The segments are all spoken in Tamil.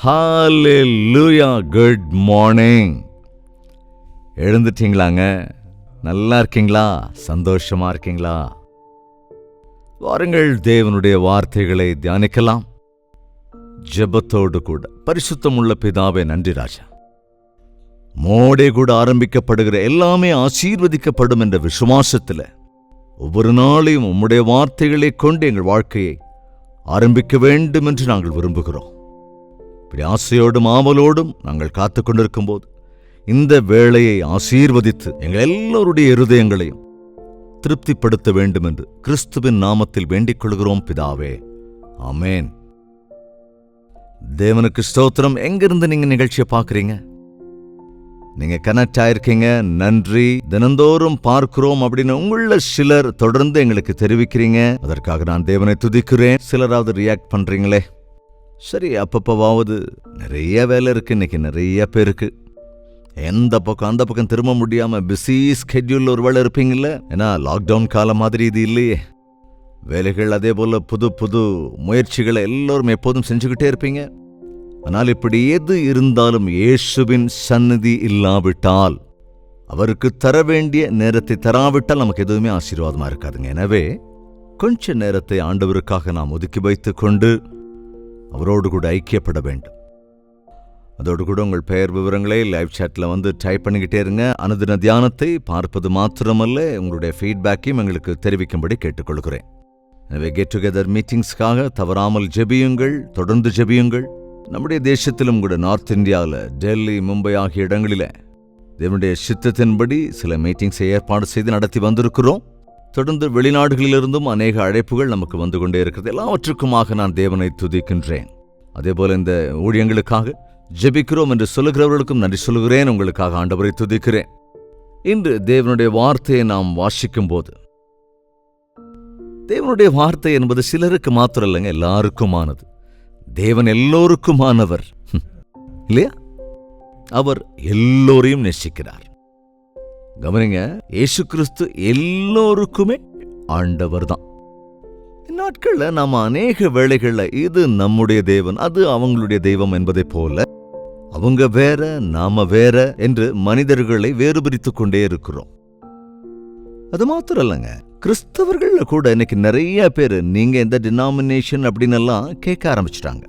ஹalleluya, குட் மார்னிங். எழுந்துட்டீங்களாங்க? நல்லா இருக்கீங்களா? சந்தோஷமா இருக்கீங்களா? வாருங்கள், தேவனுடைய வார்த்தைகளை தியானிக்கலாம். ஜெபத்தோடு கூட. பரிசுத்தமுள்ள பிதாவே, நன்றி ராஜா. மோடே கூட ஆரம்பிக்கப்படுகிற எல்லாமே ஆசீர்வதிக்கப்படும் என்ற விசுவாசத்தில் ஒவ்வொரு நாளையும் உம்முடைய வார்த்தைகளை கொண்டு எங்கள் வாழ்க்கையை ஆரம்பிக்க வேண்டும் என்று நாங்கள் விரும்புகிறோம். இப்படி ஆசையோடும் ஆவலோடும் நாங்கள் காத்து கொண்டிருக்கும் போது இந்த வேளையை ஆசீர்வதித்து எங்கள் எல்லோருடைய இருதயங்களையும் திருப்திப்படுத்த வேண்டும் என்று கிறிஸ்துவின் நாமத்தில் வேண்டிக் கொள்கிறோம் பிதாவே, ஆமேன். தேவனுக்கு ஸ்தோத்திரம். எங்கிருந்து நீங்க நிகழ்ச்சியை பார்க்குறீங்க? நீங்க கனெக்ட் ஆயிருக்கீங்க, நன்றி. தினந்தோறும் பார்க்கிறோம் அப்படின்னு உங்கள சிலர் தொடர்ந்து எங்களுக்கு தெரிவிக்கிறீங்க. அதற்காக நான் தேவனை துதிக்கிறேன். சிலராவது ரியாக்ட் பண்றீங்களே. சரி, அப்பப்பவாவது நிறைய வேலை இருக்கு. இன்னைக்கு நிறைய பேருக்கு எந்த பக்கம் அந்த பக்கம் திரும்ப முடியாம பிஸி ஸ்கெட்யூல் ஒரு வேலை இருப்பீங்கல்ல. ஏன்னா லாக்டவுன் காலம் மாதிரி இது இல்லையே. வேலைகள் அதே போல புது புது முயற்சிகளை எல்லோரும் எப்போதும் செஞ்சுக்கிட்டே இருப்பீங்க. ஆனால் இப்படி எது இருந்தாலும் இயேசுவின் சந்நிதி இல்லாவிட்டால், அவருக்கு தர வேண்டிய நேரத்தை தராவிட்டால் நமக்கு எதுவுமே ஆசீர்வாதமா இருக்காதுங்க. எனவே கொஞ்ச நேரத்தை ஆண்டவருக்காக நாம் ஒதுக்கி வைத்துக் கொண்டு அவரோடு கூட ஐக்கியப்பட வேண்டும். அதோடு கூட உங்கள் பெயர் விவரங்களை லைவ் சாட்டில் வந்து டைப் பண்ணிக்கிட்டே இருங்க. அனுதின தியானத்தை பார்ப்பது மாத்திரமல்ல, உங்களுடைய ஃபீட்பேக்கையும் எங்களுக்கு தெரிவிக்கும்படி கேட்டுக்கொள்கிறேன். எனவே கெட் டுகெதர் மீட்டிங்ஸ்க்காக தவறாமல் ஜெபியுங்கள், தொடர்ந்து ஜெபியுங்கள். நம்முடைய தேசத்திலும் கூட நார்த் இந்தியாவில் டெல்லி, மும்பை ஆகிய இடங்களில் தேவனுடைய சித்தத்தின்படி சில மீட்டிங்ஸை ஏற்பாடு செய்து நடத்தி வந்திருக்கிறோம். தொடர்ந்து வெளிநாடுகளிலிருந்தும் அநேக அழைப்புகள் நமக்கு வந்து கொண்டே இருக்கிறது. எல்லாவற்றுக்குமாக நான் தேவனை துதிக்கின்றேன். அதேபோல இந்த ஊழியங்களுக்காக ஜெபிக்கிறோம் என்று சொல்லுகிறவர்களுக்கும் நன்றி சொல்லுகிறேன். உங்களுக்காக ஆண்டவரை துதிக்கிறேன். இன்று தேவனுடைய வார்த்தையை நாம் வாசிக்கும் போது, தேவனுடைய வார்த்தை என்பது சிலருக்கு மாத்திரம் இல்லைங்க, எல்லாருக்குமானது. தேவன் எல்லோருக்குமானவர் இல்லையா? அவர் எல்லோரையும் நேசிக்கிறார். கவனிங்க, இயேசு கிறிஸ்து எல்லோருக்குமே ஆண்டவர் தான். இந்நாட்கள்ல நாம அநேக வேளைகள்ல இது நம்முடைய தேவன், அது அவங்களுடைய தெய்வம் என்பதை போல அவங்க வேற நாம வேற என்று மனிதர்களை வேறுபிரித்துக் கொண்டே இருக்கிறோம். அது மாத்திரம் இல்லைங்க, கிறிஸ்தவர்கள்ல கூட இன்னைக்கு நிறைய பேர் நீங்க எந்த டினாமினேஷன் அப்படின்னு எல்லாம் கேட்க ஆரம்பிச்சிட்டாங்க.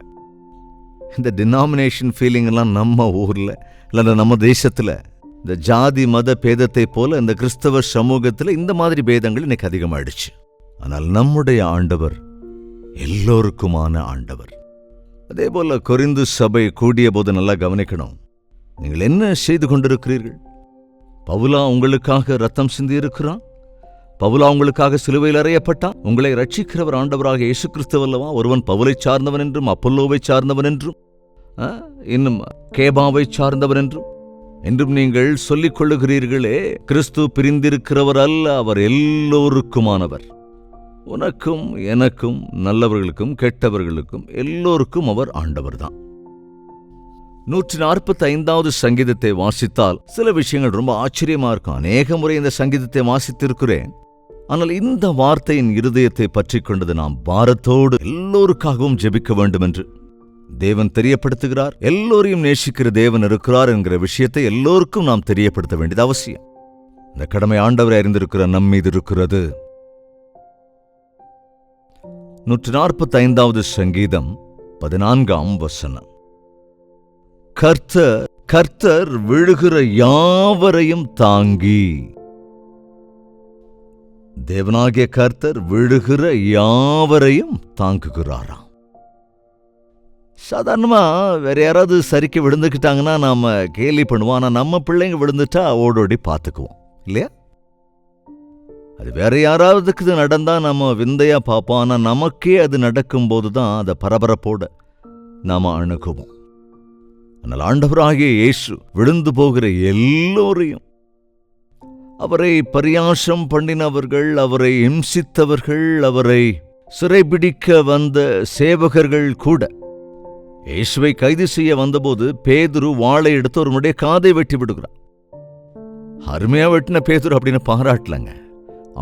இந்த டினாமினேஷன் ஃபீலிங் எல்லாம் நம்ம ஊர்ல இல்ல நம்ம தேசத்துல இந்த ஜாதி மத பேதத்தை போல இந்த கிறிஸ்தவ சமூகத்துல இந்த மாதிரி பேதங்கள் இன்னைக்கு அதிகமாயிடுச்சு. ஆனால் நம்முடைய ஆண்டவர் எல்லோருக்குமான ஆண்டவர். அதே போல கொரிந்து சபை கூடிய போது நல்லா கவனிக்கணும். நீங்கள் என்ன செய்து கொண்டிருக்கிறீர்கள்? பவுலா உங்களுக்காக ரத்தம் சிந்தி இருக்கிறான். பவுலா உங்களுக்காக சிலுவையில் அறையப்பட்டான். உங்களை ரட்சிக்கிறவர் ஆண்டவராக இயேசு கிறிஸ்துவல்லவா? ஒருவன் பவுலை சார்ந்தவன் என்றும் அப்பல்லோவை சார்ந்தவன் என்றும் இன்னும் கேபாவை சார்ந்தவன் என்றும் நீங்கள் சொல்லிக் கொள்ளுகிறீர்களே. கிறிஸ்து பிரிந்திருக்கிறவர் அல்ல, அவர் எல்லோருக்குமானவர். உனக்கும் எனக்கும், நல்லவர்களுக்கும் கெட்டவர்களுக்கும் எல்லோருக்கும் அவர் ஆண்டவர் தான். 145வது சங்கீதத்தை வாசித்தால் சில விஷயங்கள் ரொம்ப ஆச்சரியமா இருக்கும். அநேக முறை இந்த சங்கீதத்தை வாசித்திருக்கிறேன். ஆனால் இந்த வார்த்தையின் இருதயத்தை பற்றி கொண்டது நாம் பாரத்தோடு எல்லோருக்காகவும் ஜெபிக்க வேண்டும் என்று தேவன் தெரியப்படுத்துகிறார். எல்லோரையும் நேசிக்கிற தேவன் இருக்கிறார் என்கிற விஷயத்தை எல்லோருக்கும் நாம் தெரியப்படுத்த வேண்டியது அவசியம். இந்த கடமை ஆண்டவரை அறிந்திருக்கிற நம் மீது இருக்கிறது. 145வது சங்கீதம் 14ஆம் வசனம். கர்த்தர் விழுகிற யாவரையும் தாங்கி. தேவனாகிய கர்த்தர் விழுகிற யாவரையும் தாங்குகிறாராம். சாதாரணமா வேற யாராவது சரிக்கு விழுந்துக்கிட்டாங்கன்னா நாம கேலி பண்ணுவோம். ஆனா நம்ம பிள்ளைங்க விழுந்துட்டா ஓடோடி பார்த்துக்குவோம் இல்லையா? அது வேற யாராவதுக்கு நடந்தா நம்ம விந்தையா பார்ப்போம். ஆனா நமக்கே அது நடக்கும் போதுதான் அதை பரபரப்போட நாம அணுகுவோம். ஆனால் ஆண்டவராகிய இயேசு விழுந்து போகிற எல்லோரையும், அவரை பரியாசம் பண்ணினவர்கள், அவரை இம்சித்தவர்கள், அவரை சிறைபிடிக்க வந்த சேவகர்கள் கூட இயேசுவை கைது செய்ய வந்தபோது பேதுரு வாளை எடுத்து அவருடைய காதை வெட்டி விடுகிறார். அருமையா வெட்டின பேதுரு அப்படின்னு பாராட்டலங்க.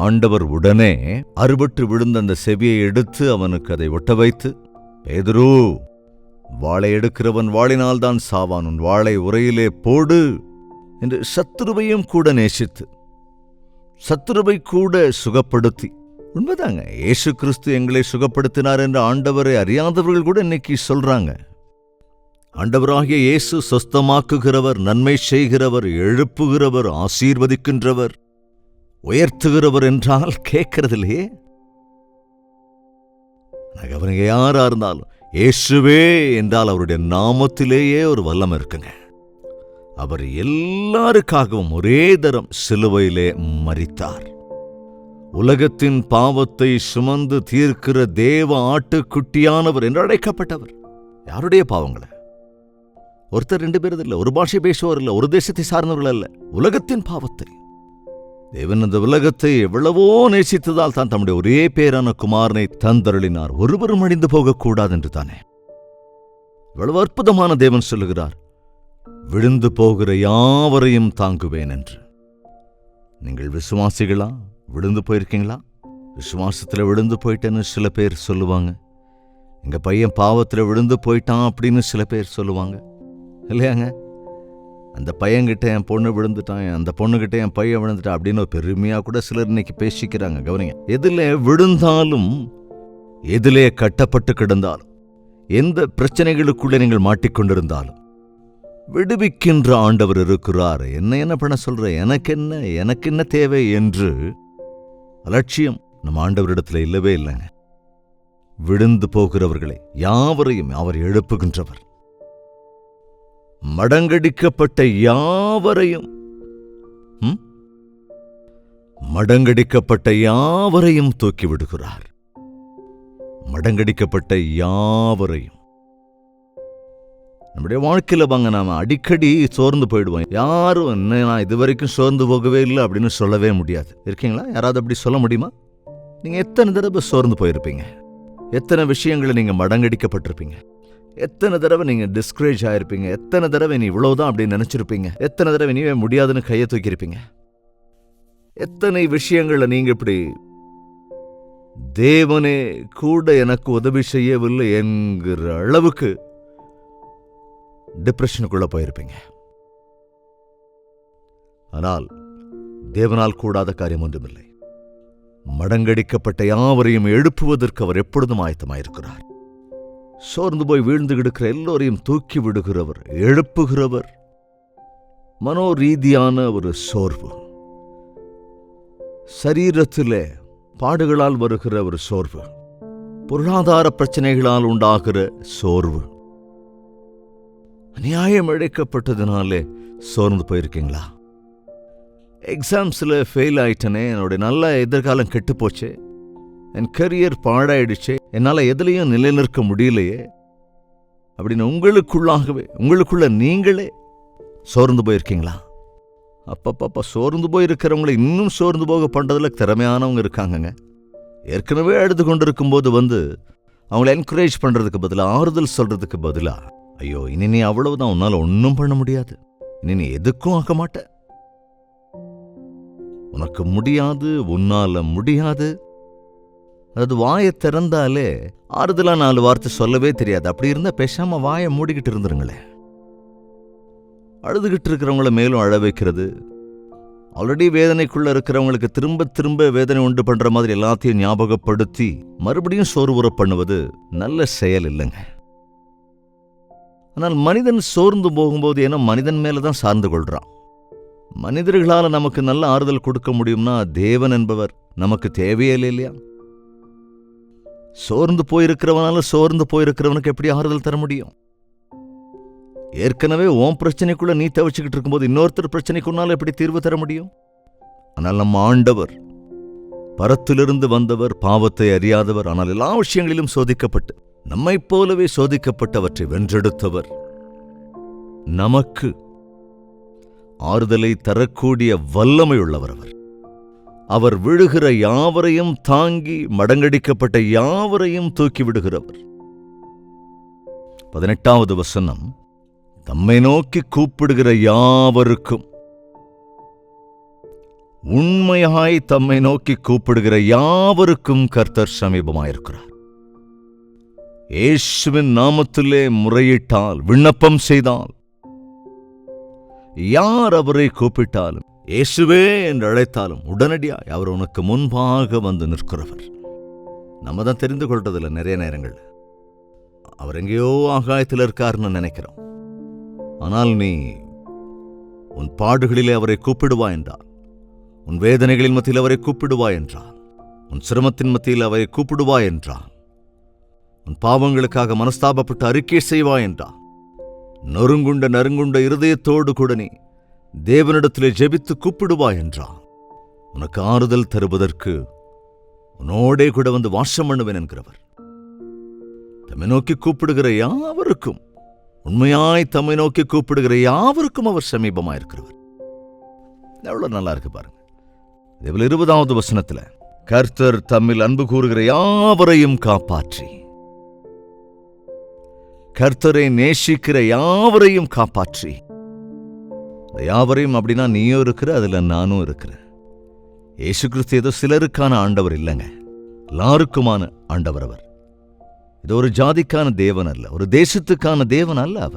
ஆண்டவர் உடனே அறுபட்டு விழுந்த அந்த செவியை எடுத்து அவனுக்கு அதை ஒட்ட வைத்து, பேதுரு வாளை எடுக்கிறவன் வாளினால் தான் சாவான், உன் வாளை உரையிலே போடு என்று சத்துருவையும் கூட நேசித்து, சத்துருவை கூட சுகப்படுத்தி. உண்மைதாங்க, இயேசு கிறிஸ்து எங்களை சுகப்படுத்தினார் என்று ஆண்டவரை அறியாதவர்கள் கூட இன்னைக்கு சொல்றாங்க. ஆண்டவராகிய இயேசு சொஸ்தமாக்குகிறவர், நன்மை செய்கிறவர், எழுப்புகிறவர், ஆசீர்வதிக்கின்றவர், உயர்த்துகிறவர் என்றால் கேட்கறதில்லையே. கவனிங்க, யாரா இருந்தாலும் இயேசுவே என்றால் அவருடைய நாமத்திலேயே ஒரு வல்லமை இருக்குங்க. அவர் எல்லாருக்காகவும் ஒரே தரம் சிலுவையிலே மரித்தார். உலகத்தின் பாவத்தை சுமந்து தீர்க்கிற தேவ ஆட்டுக்குட்டியானவர் என்று அழைக்கப்பட்டவர். யாருடைய பாவங்களை? ஒருத்தர் 2 பேர் இல்லை, ஒரு பாஷை பேசுவோர் இல்லை, ஒரு தேசத்தை சார்ந்தவர்கள் அல்ல, உலகத்தின் பாவத்தை. தேவன் இந்த உலகத்தை எவ்வளவோ நேசித்ததால் தான் தம்முடைய ஒரே பேரான குமாரனை தந்தருளினார், ஒருவரும் அழிந்து போகக்கூடாது என்று தானே. எவ்வளவு அற்புதமான தேவன் சொல்லுகிறார், விழுந்து போகிற யாவரையும் தாங்குவேன் என்று. நீங்கள் விசுவாசிகளா? விழுந்து போயிருக்கீங்களா? விசுவாசத்தில் விழுந்து போயிட்டேன்னு சில பேர் சொல்லுவாங்க. எங்க பையன் பாவத்தில் விழுந்து போயிட்டான் அப்படின்னு சில பேர் சொல்லுவாங்க இல்லையாங்க. அந்த பையன்கிட்ட என் பொண்ணு விழுந்துட்டான், அந்த பொண்ணுகிட்ட என் பையன் விழுந்துட்டான் அப்படின்னு பெருமையாக கூட சிலர் இன்னைக்கு பேசிக்கிறாங்க. கவனிங்க, எதில் விழுந்தாலும், எதிலே கட்டப்பட்டு கிடந்தாலும், எந்த பிரச்சனைகளுக்குள்ளே நீங்கள் மாட்டிக்கொண்டிருந்தாலும் விடுவிக்கின்ற ஆண்டவர் இருக்கிறார். என்ன பண்ண சொல்ற, எனக்கு என்ன தேவை என்று அலட்சியம் நம்ம ஆண்டவரிடத்தில் இல்லவே இல்லைங்க. விழுந்து போகிறவர்களை யாவரையும் அவர் எழுப்புகின்றவர். மடங்கடிக்கப்பட்ட யாவரையும் தூக்கி விடுகிறார். மடங்கடிக்கப்பட்ட யாவரையும். நம்முடைய வாழ்க்கையில் வாங்க, நாம அடிக்கடி சோர்ந்து போயிடுவோம். யாரும் நான் இதுவரைக்கும் சோர்ந்து போகவே இல்லை அப்படின்னு சொல்லவே முடியாது. இருக்கீங்களா? யாராவது அப்படி சொல்ல முடியுமா? நீங்க எத்தனை தடவை சோர்ந்து போயிருப்பீங்க? எத்தனை விஷயங்களை நீங்க மடங்கடிக்கப்பட்டிருப்பீங்க? எத்தனை தடவை நீங்க டிஸ்கரேஜ் ஆயிருப்பீங்க? எத்தனை தடவை நீ இவ்வளவுதான் அப்படின்னு நினைச்சிருப்பீங்க? எத்தனை தடவை நீவே முடியாதுன்னு கையை தூக்கியிருப்பீங்க? எத்தனை விஷயங்களை நீங்க இப்படி தேவனே கூட எனக்கு உதவி செய்யவில்லை என்கிற அளவுக்கு டிப்ரெஷனுக்குள்ள போயிருப்பீங்க. ஆனால் தேவனால் கூடாத காரியம் ஒன்றுமில்லை. மடங்கடிக்கப்பட்ட யாவரையும் எழுப்புவதற்கு அவர் எப்பொழுதும் ஆயத்தமாயிருக்கிறார். சோர்ந்து போய் வீழ்ந்து கிடக்கிற எல்லோரையும் தூக்கி விடுகிறவர், எழுப்புகிறவர். மனோரீதியான ஒரு சோர்வு, சரீரத்திலே பாடுகளால் வருகிற ஒரு சோர்வு, பொருளாதார பிரச்சனைகளால் உண்டாகிற சோர்வு, அநியாயம் இழைக்கப்பட்டதுனாலே சோர்ந்து போயிருக்கீங்களா? எக்ஸாம்ஸில் ஃபெயில் ஆயிட்டனே, என்னுடைய நல்ல எதிர்காலம் கெட்டு போச்சு, என் கரியர் பாழாயிடுச்சு, என்னால் எதுலையும் நிலை நிற்க முடியலையே அப்படின்னு உங்களுக்குள்ள நீங்களே சோர்ந்து போயிருக்கீங்களா? அப்பப்பப்பா, சோர்ந்து போயிருக்கிறவங்களை இன்னும் சோர்ந்து போக பண்ணுறதுல திறமையானவங்க இருக்காங்கங்க. ஏற்கனவே அழுது கொண்டு இருக்கும்போது அவங்கள என்கரேஜ் பண்ணுறதுக்கு பதிலாக, ஆறுதல் சொல்கிறதுக்கு பதிலாக, ஐயோ இனி நீ அவ்வளவுதான், உன்னால் ஒன்றும் பண்ண முடியாது, இனி நீ எதுக்கும் ஆக மாட்ட, உனக்கு முடியாது, உன்னால முடியாது. அது வாயை திறந்தாலே ஆறுதலா 4 வார்த்தை சொல்லவே தெரியாது. அப்படி இருந்தா பேசாம வாயை மூடிக்கிட்டு இருந்துருங்களே. அழுதுகிட்டு இருக்கிறவங்கள மேலும் அழ வைக்கிறது, ஆல்ரெடி வேதனைக்குள்ள இருக்கிறவங்களுக்கு திரும்ப திரும்ப வேதனை உண்டு பண்ற மாதிரி எல்லாத்தையும் ஞாபகப்படுத்தி மறுபடியும் சோர்வுற பண்ணுவது நல்ல செயல் இல்லைங்க. ஆனால் மனிதன் சோர்ந்து போகும்போது ஏன்னா மனிதன் மேலதான் சார்ந்து கொள்றான். மனிதர்களால நமக்கு நல்ல ஆறுதல் கொடுக்க முடியும்னா தேவன் என்பவர் நமக்கு தேவையே இல்லையா? சோர்ந்து போயிருக்கிறவனுக்கு எப்படி ஆறுதல் தர முடியும்? ஏற்கனவே உன் பிரச்சனைக்குள்ள நீ தவிச்சுக்கிட்டு இருக்கும்போது இன்னொருத்தர் பிரச்சனைக்குள்ளால எப்படி தீர்வு தர முடியும்? ஆனால் நம்ம ஆண்டவர் பரத்திலிருந்து வந்தவர், பாவத்தை அறியாதவர், ஆனால் எல்லா விஷயங்களிலும் சோதிக்கப்பட்டு நம்மைப் போலவே சோதிக்கப்பட்டவற்றை வென்றெடுத்தவர், நமக்கு ஆறுதலை தரக்கூடிய வல்லமையுள்ளவர். அவர் விழுகிற யாவரையும் தாங்கி மடங்கடிக்கப்பட்ட யாவரையும் தூக்கி விடுகிறவர். 18வது வசனம், தம்மை நோக்கி கூப்பிடுகிற யாவருக்கும், உண்மையாய் தம்மை நோக்கி கூப்பிடுகிற யாவருக்கும் கர்த்தர் சமீபமாயிருக்கிறார். இயேசுவின் நாமத்திலே முறையிட்டால், விண்ணப்பம் செய்தால், யார் அவரை கூப்பிட்டாலும், இயேசுவே என்று அழைத்தாலும் உடனடியாய் அவர் உனக்கு முன்பாக வந்து நிற்கிறவர். நம்ம தான் தெரிந்து கொள்றதில்ல நிறைய நேரங்கள். அவர் எங்கேயோ ஆகாயத்தில் இருக்காருன்னு நினைக்கிறோம். ஆனால் நீ உன் பாடுகளிலே அவரை கூப்பிடுவாய் என்றால், உன் வேதனைகளின் மத்தியில் அவரை கூப்பிடுவாய் என்றால், உன் சிரமத்தின் மத்தியில் அவரை கூப்பிடுவாய் என்றால், உன் பாவங்களுக்காக மனஸ்தாபப்பட்டு அறிக்கை செய்வாய் என்றால், நறுங்குண்ட இருதயத்தோடு கூட நீ தேவனிடத்திலே ஜெபித்து கூப்பிடுவாய் என்றால், உனக்கு ஆறுதல் தருவதற்கு உன்னோடே கூட வந்து வாசம் பண்ணுவேன் என்கிறவர். தம்மை நோக்கி கூப்பிடுகிற யாவருக்கும், உண்மையாய் தம்மை நோக்கி கூப்பிடுகிற யாவருக்கும் அவர் சமீபமாயிருக்கிறவர். எவ்வளவு நல்லா இருக்கு பாருங்க. இதேபோல 20வது வசனத்துல, கர்த்தர் தம்மில் அன்பு கூறுகிற யாவரையும் காப்பாற்றி, கர்த்தரை நேசிக்கிற யாவரையும் காப்பாற்றி. யாவரையும் அப்படின்னா நீயும் இருக்கிற, அதுல நானும் இருக்கிறேன். இயேசு கிறிஸ்து ஏதோ சிலருக்கான ஆண்டவர் இல்லைங்க, எல்லாருக்குமான ஆண்டவர் அவர். இது ஒரு ஜாதிக்கான தேவன் அல்ல, ஒரு தேசத்துக்கான தேவன் அல்ல.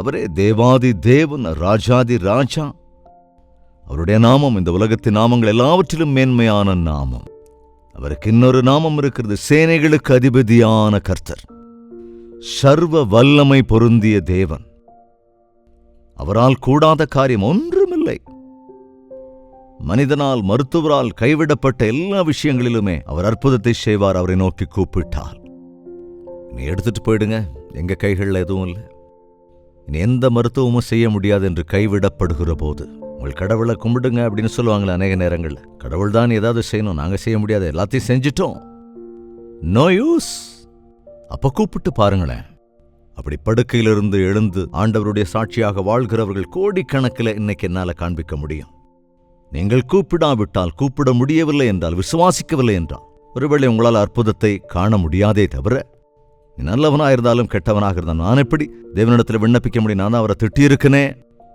அவரே தேவாதி தேவன், ராஜாதி ராஜா. அவருடைய நாமம் இந்த உலகத்தின் நாமங்கள் எல்லாவற்றிலும் மேன்மையான நாமம். அவருக்கு இன்னொரு நாமம் இருக்கிறது, சேனைகளுக்கு அதிபதியான கர்த்தர், சர்வ வல்லமை பொருந்திய தேவன். அவரால் கூடாத காரியம் ஒன்றுமில்லை. மனிதனால், மருத்துவரால் கைவிடப்பட்ட எல்லா விஷயங்களிலுமே அவர் அற்புதத்தை செய்வார், அவரை நோக்கி கூப்பிட்டால். நீ எடுத்துட்டு போயிடுங்க, எங்க கைகளில் எதுவும் இல்லை, இனி எந்த மருத்துவமும் செய்ய முடியாது என்று கைவிடப்படுகிற போது, உங்கள் கடவுளை கும்பிடுங்க அப்படின்னு சொல்லுவாங்களே அநேக நேரங்களில். கடவுள் தான் ஏதாவது செய்யணும், நாங்க செய்ய முடியாது, எல்லாத்தையும் செஞ்சிட்டோம், நோ யூஸ். அப்ப கூப்பிட்டு பாருங்களேன். அப்படி படுக்கையிலிருந்து எழுந்து ஆண்டவருடைய சாட்சியாக வாழ்கிறவர்கள் கோடிக்கணக்கில் இன்னைக்கு என்னால காண்பிக்க முடியும். நீங்கள் கூப்பிடாவிட்டால், கூப்பிட முடியவில்லை என்றால், விசுவாசிக்கவில்லை என்றால், ஒருவேளை உங்களால் அற்புதத்தை காண முடியாதே தவிர, நீ நல்லவனாயிருந்தாலும் கெட்டவனாக இருந்தாலும், நான் எப்படி தேவனிடத்தில் விண்ணப்பிக்க முடியும்? நான் தான் அவரை திட்டியிருக்கிறேனே,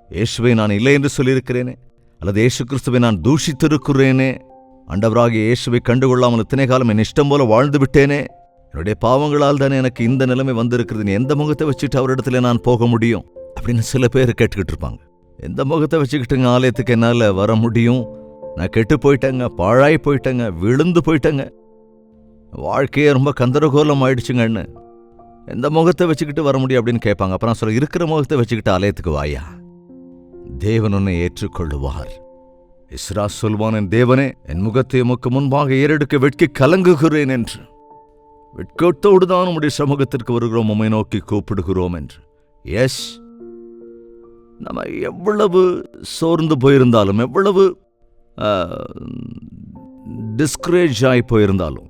இயேசுவை நான் இல்லை என்று சொல்லியிருக்கிறேனே, அல்லது இயேசு கிறிஸ்துவை நான் தூஷித்திருக்கிறேனே, ஆண்டவராகிய இயேசுவை கண்டுகொள்ளாமல் இத்தனை காலம் என் இஷ்டம் போல வாழ்ந்து விட்டேனே, என்னுடைய பாவங்களால் தானே எனக்கு இந்த நிலைமை வந்திருக்கிறது, நீ எந்த முகத்தை வச்சுட்டு அவரிடத்துல நான் போக முடியும் அப்படின்னு சில பேர் கேட்டுக்கிட்டு இருப்பாங்க. எந்த முகத்தை வச்சுக்கிட்டுங்க ஆலயத்துக்கு என்னால் வர முடியும்? நான் கெட்டு போயிட்டேங்க, பாழாய் போயிட்டேங்க, விழுந்து போயிட்டேங்க, வாழ்க்கையே ரொம்ப கந்தரகோலம் ஆயிடுச்சுங்கன்னு எந்த முகத்தை வச்சுக்கிட்டு வர முடியும் அப்படின்னு கேட்பாங்க. அப்புறம் சொல்ல, இருக்கிற முகத்தை வச்சுக்கிட்டு ஆலயத்துக்கு வாயா, தேவன் உன்னை ஏற்றுக்கொள்ளுவார். இஸ்ரா சொல்வான், என் தேவனே, என் முகத்தை உமக்கு முன்பாக ஏறெடுக்க வெட்கி கலங்குகிறேன் என்று. வெட்கத்தோடு தான் உம்முடைய சமூகத்திற்கு வருகிறோம், உம்மை நோக்கி கூப்பிடுகிறோம் என்று. எஸ், நம்ம எவ்வளவு சோர்ந்து போயிருந்தாலும், எவ்வளவு டிஸ்கரேஜ் ஆகி போயிருந்தாலும்,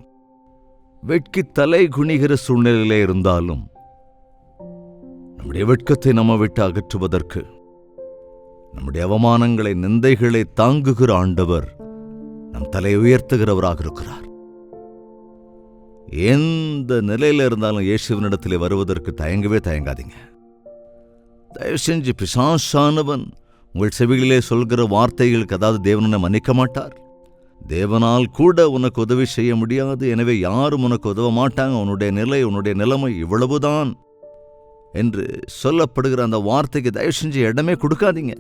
வெட்கி தலை குனிகிற சூழ்நிலையிலே இருந்தாலும், நம்முடைய வெட்கத்தை நம்ம விட்டு அகற்றுவதற்கு, நம்முடைய அவமானங்களை, நிந்தைகளை தாங்குகிற ஆண்டவர் நம் தலை உயர்த்துகிறவராக இருக்கிறார். எந்த நிலையில இருந்தாலும் இயேசுவினிடத்திலே வருவதற்கு தயங்கவே தயங்காதீங்க. தயவு செஞ்சு, பிசாசானவன் உங்கள் செவிகளிலே சொல்கிற வார்த்தைகளுக்கு, அதாவது தேவனை மன்னிக்க மாட்டார், தேவனால் கூட உனக்கு உதவி செய்ய முடியாது, எனவே யாரும் உனக்கு உதவ மாட்டாங்க, உன்னுடைய நிலை, உன்னுடைய நிலைமை இவ்வளவுதான் என்று சொல்லப்படுகிற அந்த வார்த்தைக்கு தயவு செஞ்சு இடமே கொடுக்காதீங்க.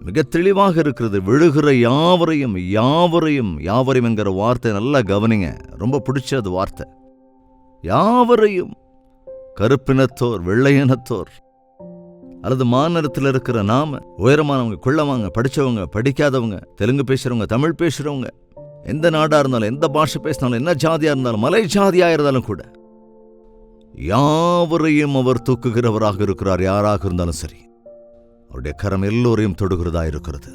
மிக தெளிவாக இருக்கிறது, விழுகிற யாவரையும், யாவரையும், யாவரையும் என்கிற வார்த்தை நல்லா கவனிங்க, ரொம்ப பிடிச்சது வார்த்தை. யாவரையும், கருப்பினத்தோர், வெள்ளையினத்தோர், அல்லது மாநிலத்தில் இருக்கிற நாம, உயரமானவங்க, குள்ளவங்க, படித்தவங்க, படிக்காதவங்க, தெலுங்கு பேசுறவங்க, தமிழ் பேசுறவங்க, எந்த நாடா இருந்தாலும், எந்த பாஷை பேசினாலும், என்ன ஜாதியா இருந்தாலும், மலை ஜாதியா இருந்தாலும் கூட, யாவரையும் அவர் தூக்குகிறவராக இருக்கிறார். யாராக இருந்தாலும் சரி, அவருடைய கரம் எல்லோரையும் தொடுகிறதா இருக்கிறது.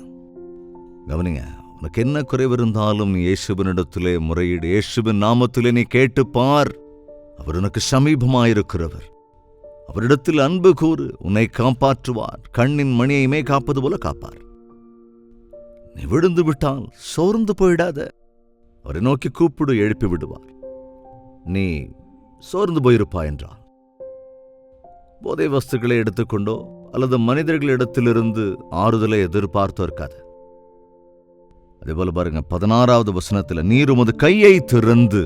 கவனிங்க, உனக்கு என்ன குறைவு இருந்தாலும் இயேசுவினிடத்திலே முறையீடு, இயேசுவின் நாமத்திலே நீ கேட்டுப்பார். அவர் உனக்கு சமீபமாயிருக்கிறவர். அவரிடத்தில் அன்பு கூறு, உன்னை காப்பாற்றுவார். கண்ணின் மணியையுமே காப்பது போல காப்பார். நீ விழுந்து விட்டால் சோர்ந்து போயிடாத, அவரை நோக்கி கூப்பிடு, எழுப்பி விடுவார். நீ சோர்ந்து போயிருப்பா என்றால், போதை வஸ்துக்களை எடுத்துக்கொண்டோ அல்லது மனிதர்களிடத்திலிருந்து ஆறுதலை எதிர்பார்த்தோ இருக்காது. அதேபோல பாருங்க 16வது வசனத்துல, நீர் உமது கையை திறந்து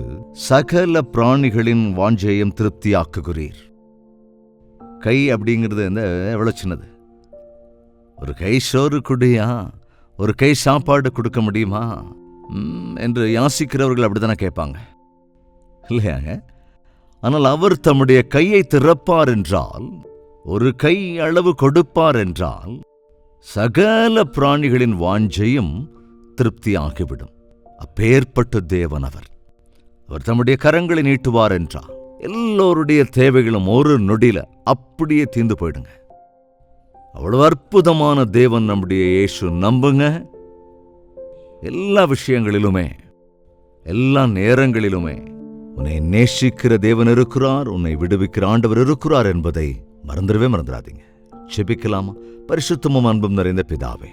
சகல பிராணிகளின் வாஞ்சையும் திருப்தியாக்குகிறீர். கை அப்படிங்கிறது எவ்வளவு சின்னது. ஒரு கை சோறு குடியா, ஒரு கை சாப்பாடு கொடுக்க முடியுமா என்று யாசிக்கிறவர்கள் அப்படித்தானே கேட்பாங்க இல்லையாங்க? ஆனால் அவர் தம்முடைய கையை திறப்பார் என்றால், ஒரு கை அளவு கொடுப்பார் என்றால், சகல பிராணிகளின் வாஞ்சையும் திருப்தியாகிவிடும். அப்பேற்பட்ட தேவன் அவர். அவர் தம்முடைய கரங்களை நீட்டுவார் என்றால் எல்லோருடைய தேவைகளும் ஒரு நொடியில அப்படியே தீர்ந்து போயிடுங்க. அவ்வளவு அற்புதமான தேவன் நம்முடைய இயேசு. நம்புங்க, எல்லா விஷயங்களிலுமே, எல்லா நேரங்களிலுமே உன்னை நேசிக்கிற தேவன் இருக்கிறார், உன்னை விடுவிக்கிற ஆண்டவர் இருக்கிறார் என்பதை மறந்துடாதீங்க. ஜெபிக்கலாமா? பரிசுத்தமும் அன்பும் நிறைந்த பிதாவே,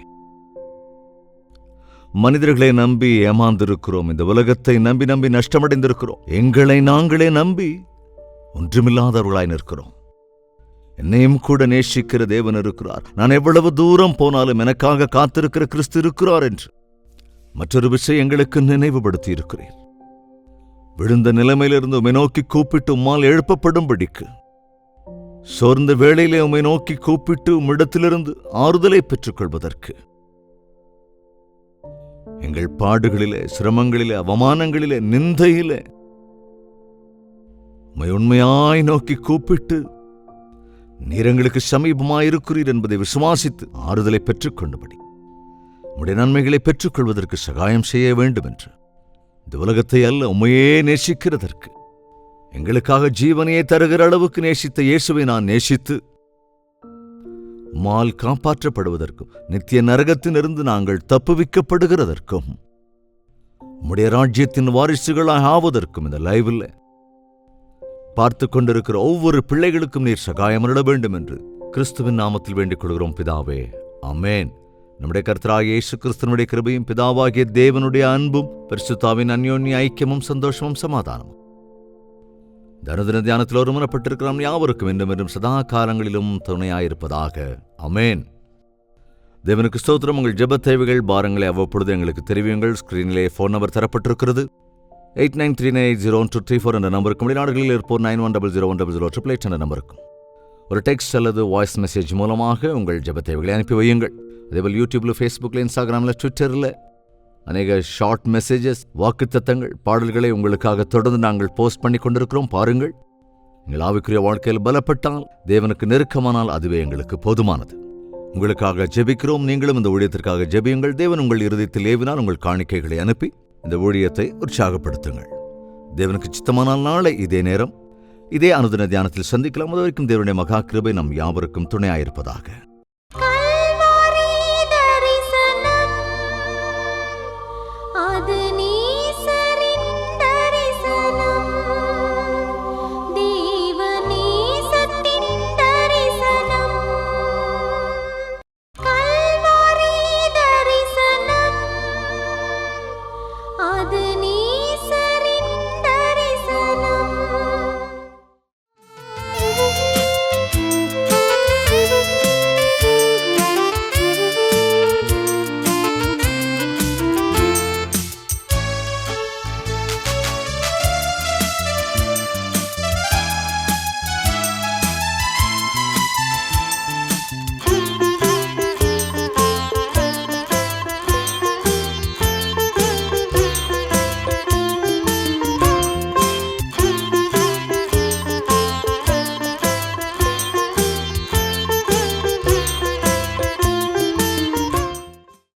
மனிதர்களை நம்பி ஏமாந்திருக்கிறோம். இந்த உலகத்தை நம்பி நம்பி நஷ்டமடைந்திருக்கிறோம். எங்களை நாங்களே நம்பி ஒன்றுமில்லாதவர்களாய் நிற்கிறோம். என்னையும் கூட நேசிக்கிற தேவன் இருக்கிறார். நான் எவ்வளவு தூரம் போனாலும் எனக்காக காத்திருக்கிற கிறிஸ்து இருக்கிறார் என்று மற்றொரு விஷயம் எங்களுக்கு நினைவுபடுத்தி இருக்கிறேன். விழுந்த நிலைமையிலிருந்து உம்மை நோக்கி கூப்பிட்டு உம்மால் எழுப்பப்படும்படிக்கு, சோர்ந்த வேளையிலே உம்மை நோக்கி கூப்பிட்டு உம்மிடத்திலிருந்து ஆறுதலை பெற்றுக் கொள்வதற்கு, எங்கள் பாடுகளிலே, சிரமங்களிலே, அவமானங்களிலே, நிந்தையிலே உம்மை உண்மையாய் நோக்கி கூப்பிட்டு நீர் எங்களுக்கு சமீபமாயிருக்கிறீர் என்பதை விசுவாசித்து ஆறுதலை பெற்றுக் கொண்டபடி உம்முடைய நன்மைகளை பெற்றுக் கொள்வதற்கு சகாயம் செய்ய வேண்டும் என்று, இந்த உலகத்தை அல்ல உம்மையே நேசிக்கிறதற்கு, எங்களுக்காக ஜீவனையே தருகிற அளவுக்கு நேசித்த இயேசுவை நான் நேசித்து உம்மால் காப்பாற்றப்படுவதற்கும், நித்திய நரகத்திலிருந்து நாங்கள் தப்புவிக்கப்படுகிறதற்கும், உம்முடைய ராஜ்யத்தின் வாரிசுகளாக ஆவதற்கும் இந்த லைவில் பார்த்து கொண்டிருக்கிற ஒவ்வொரு பிள்ளைகளுக்கும் நீர் சகாயமருள வேண்டும் என்று கிறிஸ்துவின் நாமத்தில் வேண்டிக் கொள்கிறோம் பிதாவே. ஆமென். நம்முடைய கர்த்தராகிய இயேசு கிறிஸ்துவினுடைய கிருபையும் பிதாவாகிய தேவனுடைய அன்பும் பரிசுத்தாவின் அந்யோன்ய ஐக்கியமும் சந்தோஷமும் சமாதானமும் தனுதின தியானத்தில் ஒருமனப்பட்டிருக்கிறோம் யாவருக்கும் என்றும் சதா காலங்களிலும் துணையாயிருப்பதாக. ஆமென். தேவனுக்கு ஸ்தோத்திரம். உங்கள் ஜெப தேவைகள் பாரங்களை அவ்வப்பொழுது எங்களுக்கு தெரிவியுங்கள். ஸ்கிரீனிலே ஃபோன் நம்பர் தரப்பட்டிருக்கிறது. 8939801234 என்ற நம்பருக்கும், வெளிநாடுகளில் இருப்போர் 91001008 என்ற நம்பருக்கும் ஒரு டெக்ஸ்ட் அல்லது வாய்ஸ் மெசேஜ் மூலமாக உங்கள் ஜெப தேவைகளை அனுப்பி வையுங்கள். அதேபோல் யூடியூப்ல, ஃபேஸ்புக்கில், இன்ஸ்டாகிராமில், ட்விட்டரில் அநேக ஷார்ட் மெசேஜஸ், வாக்குத்தத்தங்கள், பாடல்களை உங்களுக்காக தொடர்ந்து நாங்கள் போஸ்ட் பண்ணி கொண்டிருக்கிறோம். பாருங்கள். எங்கள் ஆவிக்குரிய வாழ்க்கையில் பலப்பட்டால், தேவனுக்கு நெருக்கமானால் அதுவே எங்களுக்கு போதுமானது. உங்களுக்காக ஜெபிக்கிறோம். நீங்களும் இந்த ஊழியத்திற்காக ஜெபியுங்கள். தேவன் உங்கள் இருதயத்தில் ஏவினால் உங்கள் காணிக்கைகளை அனுப்பி இந்த ஊழியத்தை உற்சாகப்படுத்துங்கள். தேவனுக்கு சித்தமானால் நாளை இதே நேரம் இதே அனுதின தியானத்தில் சந்திக்கலாம். அது வரைக்கும் தேவனுடைய மகா கிருபை நம் யாவருக்கும் துணையாயிருப்பதாக.